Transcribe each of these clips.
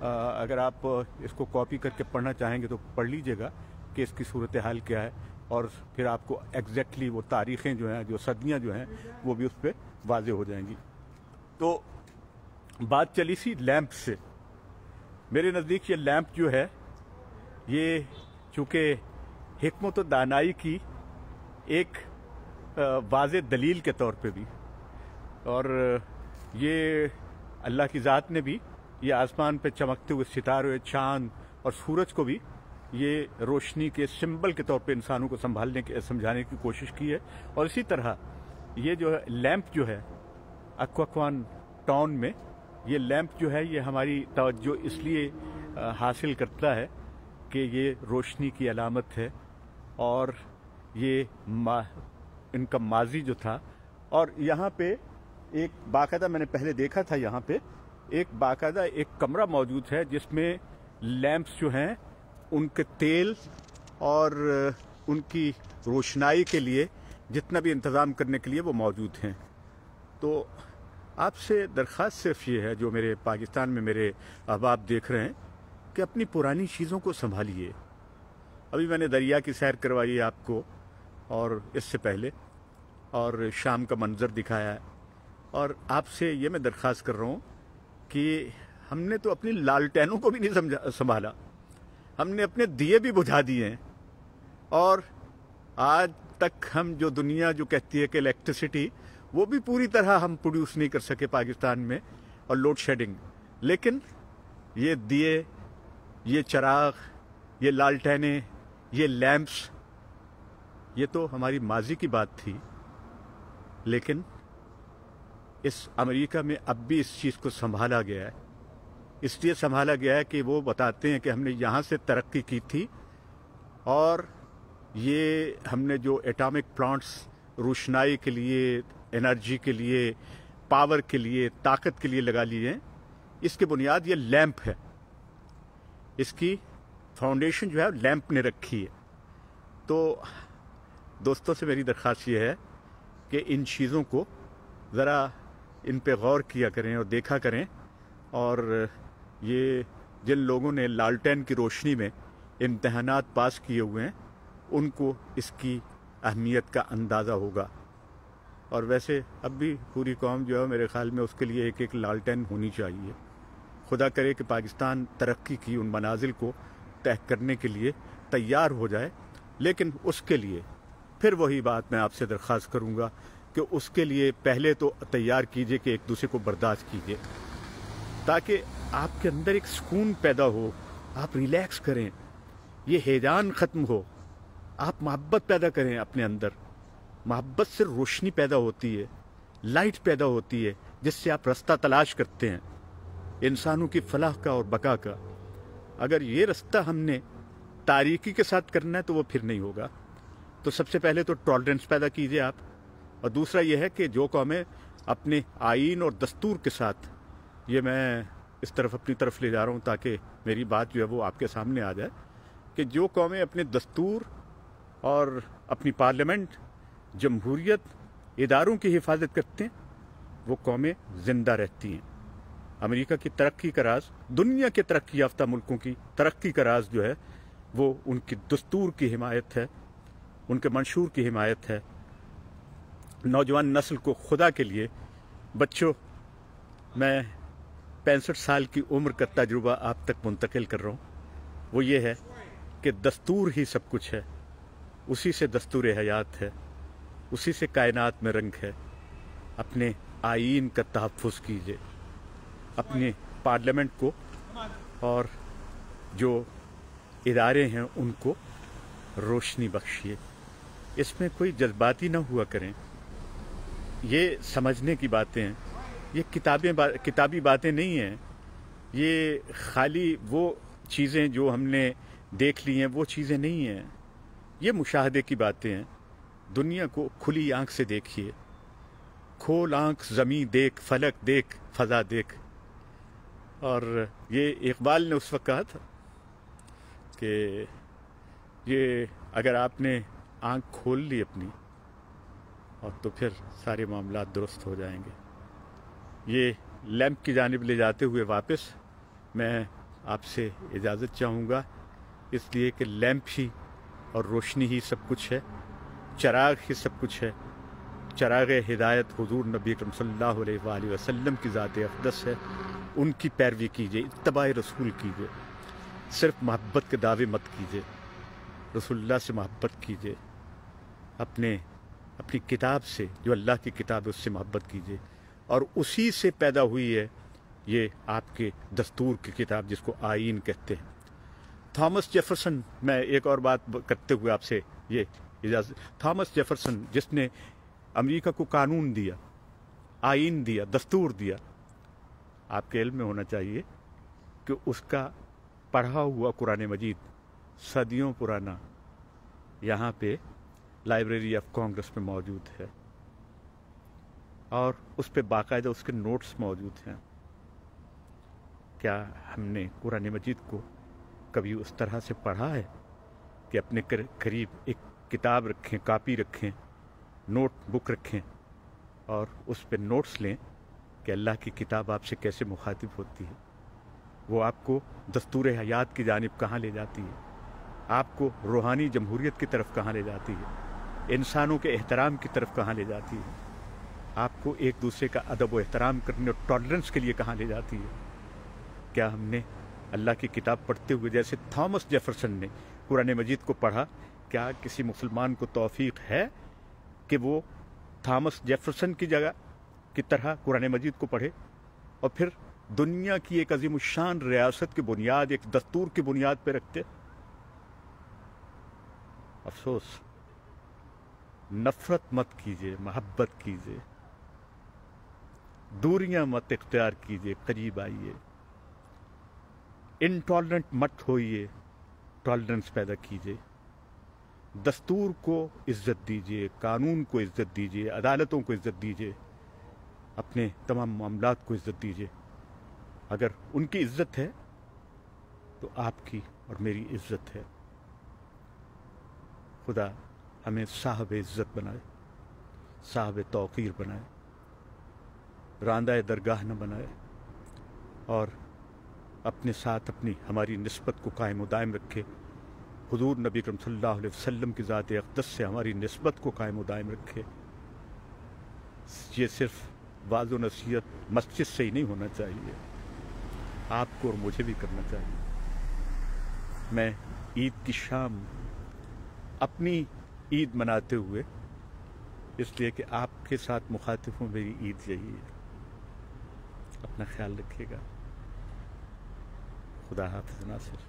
اگر آپ اس کو کاپی کر کے پڑھنا چاہیں گے تو پڑھ لیجئے گا کہ اس کی صورتحال کیا ہے، اور پھر آپ کو ایگزیکٹلی وہ تاریخیں جو ہیں، جو صدیاں جو ہیں، وہ بھی اس پہ واضح ہو جائیں گی۔ تو بات چلی سی لیمپ سے۔ میرے نزدیک یہ لیمپ جو ہے، یہ چونکہ حکمت و دانائی کی ایک واضح دلیل کے طور پہ بھی، اور یہ اللہ کی ذات نے بھی یہ آسمان پہ چمکتے ہوئے ستارے، چاند اور سورج کو بھی یہ روشنی کے سمبل کے طور پہ انسانوں کو سمجھانے کی کوشش کی ہے۔ اور اسی طرح یہ جو ہے لیمپ جو ہے اکواکوان ٹاؤن میں، یہ لیمپ جو ہے یہ ہماری توجہ اس لیے حاصل کرتا ہے کہ یہ روشنی کی علامت ہے، اور یہ ان کا ماضی جو تھا، اور یہاں پہ ایک باقاعدہ میں نے پہلے دیکھا تھا، یہاں پہ ایک باقاعدہ ایک کمرہ موجود ہے جس میں لیمپس جو ہیں ان کے تیل اور ان کی روشنائی کے لیے جتنا بھی انتظام کرنے کے لیے وہ موجود ہیں۔ تو آپ سے درخواست صرف یہ ہے، جو میرے پاکستان میں میرے احباب دیکھ رہے ہیں، کہ اپنی پرانی چیزوں کو سنبھالیے۔ ابھی میں نے دریا کی سیر کروائی آپ کو، اور اس سے پہلے، اور شام کا منظر دکھایا ہے، اور آپ سے یہ میں درخواست کر رہا ہوں کہ ہم نے تو اپنی لالٹینوں کو بھی نہیں سنبھالا، ہم نے اپنے دیے بھی بجھا دیے ہیں، اور آج تک ہم جو دنیا جو کہتی ہے کہ الیکٹریسٹی، وہ بھی پوری طرح ہم پروڈیوس نہیں کر سکے پاکستان میں، اور لوڈ شیڈنگ۔ لیکن یہ دیے، یہ چراغ، یہ لالٹینیں، یہ لیمپس، یہ تو ہماری ماضی کی بات تھی۔ لیکن اس امریکہ میں اب بھی اس چیز کو سنبھالا گیا ہے، اس لیے سنبھالا گیا ہے کہ وہ بتاتے ہیں کہ ہم نے یہاں سے ترقی کی تھی، اور یہ ہم نے جو ایٹامک پلانٹس روشنائی کے لیے، انرجی کے لیے، پاور کے لیے، طاقت کے لیے لگا لیے ہیں، اس کی بنیاد یہ لیمپ ہے، اس کی فاؤنڈیشن جو ہے لیمپ نے رکھی ہے۔ تو دوستوں سے میری درخواست یہ ہے کہ ان چیزوں کو ذرا ان پہ غور کیا کریں اور دیکھا کریں، اور یہ جن لوگوں نے لالٹین کی روشنی میں امتحانات پاس کیے ہوئے ہیں، ان کو اس کی اہمیت کا اندازہ ہوگا۔ اور ویسے اب بھی پوری قوم جو ہے میرے خیال میں اس کے لیے ایک ایک لالٹین ہونی چاہیے۔ خدا کرے کہ پاکستان ترقی کی ان منازل کو طے کرنے کے لیے تیار ہو جائے، لیکن اس کے لیے پھر وہی بات میں آپ سے درخواست کروں گا کہ اس کے لیے پہلے تو تیار کیجئے کہ ایک دوسرے کو برداشت کیجئے، تاکہ آپ کے اندر ایک سکون پیدا ہو، آپ ریلیکس کریں، یہ ہیجان ختم ہو، آپ محبت پیدا کریں اپنے اندر۔ محبت سے روشنی پیدا ہوتی ہے، لائٹ پیدا ہوتی ہے، جس سے آپ رستہ تلاش کرتے ہیں انسانوں کی فلاح کا اور بقا کا۔ اگر یہ رستہ ہم نے تاریکی کے ساتھ کرنا ہے تو وہ پھر نہیں ہوگا۔ تو سب سے پہلے تو ٹالرنس پیدا کیجئے آپ، اور دوسرا یہ ہے کہ جو قومیں اپنے آئین اور دستور کے ساتھ، یہ میں اس طرف اپنی طرف لے جا رہا ہوں تاکہ میری بات جو ہے وہ آپ کے سامنے آ جائے، کہ جو قومیں اپنے دستور اور اپنی پارلیمنٹ، جمہوریت، اداروں کی حفاظت کرتے ہیں، وہ قومیں زندہ رہتی ہیں۔ امریکہ کی ترقی کا راز، دنیا کے ترقی یافتہ ملکوں کی ترقی کا راز جو ہے وہ ان کی دستور کی حمایت ہے، ان کے منشور کی حمایت ہے۔ نوجوان نسل کو خدا کے لیے، بچوں، میں 65 سال کی عمر کا تجربہ آپ تک منتقل کر رہا ہوں، وہ یہ ہے کہ دستور ہی سب کچھ ہے، اسی سے دستور حیات ہے، اسی سے کائنات میں رنگ ہے۔ اپنے آئین کا تحفظ کیجئے، اپنے پارلیمنٹ کو اور جو ادارے ہیں ان کو روشنی بخشیے۔ اس میں کوئی جذباتی نہ ہوا کریں، یہ سمجھنے کی باتیں ہیں، یہ کتابی باتیں نہیں ہیں، یہ خالی وہ چیزیں جو ہم نے دیکھ لی ہیں وہ چیزیں نہیں ہیں، یہ مشاہدے کی باتیں ہیں۔ دنیا کو کھلی آنکھ سے دیکھیے، کھول آنکھ زمین دیکھ، فلک دیکھ، فضا دیکھ۔ اور یہ اقبال نے اس وقت کہا تھا کہ یہ اگر آپ نے آنکھ کھول لی اپنی، اور تو پھر سارے معاملات درست ہو جائیں گے۔ یہ لیمپ کی جانب لے جاتے ہوئے واپس میں آپ سے اجازت چاہوں گا، اس لیے کہ لیمپ ہی اور روشنی ہی سب کچھ ہے، چراغ ہی سب کچھ ہے، چراغ ہدایت حضور نبی اکرم صلی اللہ علیہ وآلہ وسلم کی ذات اقدس ہے، ان کی پیروی کیجیے، اتباع رسول کیجیے، صرف محبت کے دعوے مت کیجیے، رسول اللہ سے محبت کیجیے، اپنی کتاب سے جو اللہ کی کتاب ہے اس سے محبت کیجیے، اور اسی سے پیدا ہوئی ہے یہ آپ کے دستور کی کتاب جس کو آئین کہتے ہیں۔ تھامس جیفرسن، میں ایک اور بات کرتے ہوئے آپ سے یہ اجازت، تھامس جیفرسن جس نے امریکہ کو قانون دیا، آئین دیا، دستور دیا، آپ کے علم میں ہونا چاہیے کہ اس کا پڑھا ہوا قرآن مجید صدیوں پرانا یہاں پہ لائبریری آف کانگریس میں موجود ہے، اور اس پہ باقاعدہ اس کے نوٹس موجود ہیں۔ کیا ہم نے قرآن مجید کو کبھی اس طرح سے پڑھا ہے کہ اپنے قریب ایک کتاب رکھیں، کاپی رکھیں، نوٹ بک رکھیں اور اس پہ نوٹس لیں کہ اللہ کی کتاب آپ سے کیسے مخاطب ہوتی ہے، وہ آپ کو دستور حیات کی جانب کہاں لے جاتی ہے، آپ کو روحانی جمہوریت کی طرف کہاں لے جاتی ہے، انسانوں کے احترام کی طرف کہاں لے جاتی ہے، آپ کو ایک دوسرے کا ادب و احترام کرنے اور ٹالرنس کے لیے کہاں لے جاتی ہے۔ کیا ہم نے اللہ کی کتاب پڑھتے ہوئے جیسے تھامس جیفرسن نے قرآن مجید کو پڑھا، کیا کسی مسلمان کو توفیق ہے کہ وہ تھامس جیفرسن کی جگہ کی طرح قرآن مجید کو پڑھے اور پھر دنیا کی ایک عظیم الشان ریاست کی بنیاد ایک دستور کی بنیاد پہ رکھتے؟ افسوس۔ نفرت مت کیجیے، محبت کیجیے، دوریاں مت اختیار کیجیے، قریب آئیے، انٹالرنٹ مت ہوئیے، ٹالرنس پیدا کیجیے، دستور کو عزت دیجیے، قانون کو عزت دیجیے، عدالتوں کو عزت دیجیے، اپنے تمام معاملات کو عزت دیجیے۔ اگر ان کی عزت ہے تو آپ کی اور میری عزت ہے۔ خدا ہمیں صاحب عزت بنائے، صاحب توقیر بنائے، راندہ درگاہ نہ بنائے، اور اپنے ساتھ ہماری نسبت کو قائم و دائم رکھے، حضور نبی اکرم صلی اللہ علیہ وسلم کی ذات اقدس سے ہماری نسبت کو قائم و دائم رکھے۔ یہ صرف واعظ و نصیحت مسجد سے ہی نہیں ہونا چاہیے، آپ کو اور مجھے بھی کرنا چاہیے۔ میں عید کی شام اپنی عید مناتے ہوئے اس لیے کہ آپ کے ساتھ مخاطب ہوں، میری عید یہی ہے۔ اپنا خیال رکھیے گا۔ خدا حافظ ناصر۔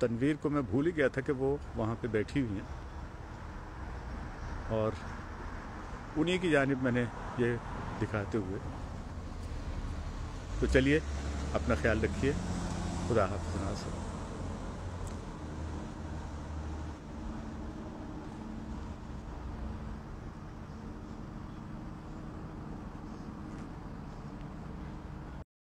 تنویر کو میں بھول ہی گیا تھا کہ وہ وہاں پہ بیٹھی ہوئی ہیں، اور انہی کی جانب میں نے یہ دکھاتے ہوئے، تو چلیے اپنا خیال رکھیے۔ خدا حافظ ناصر۔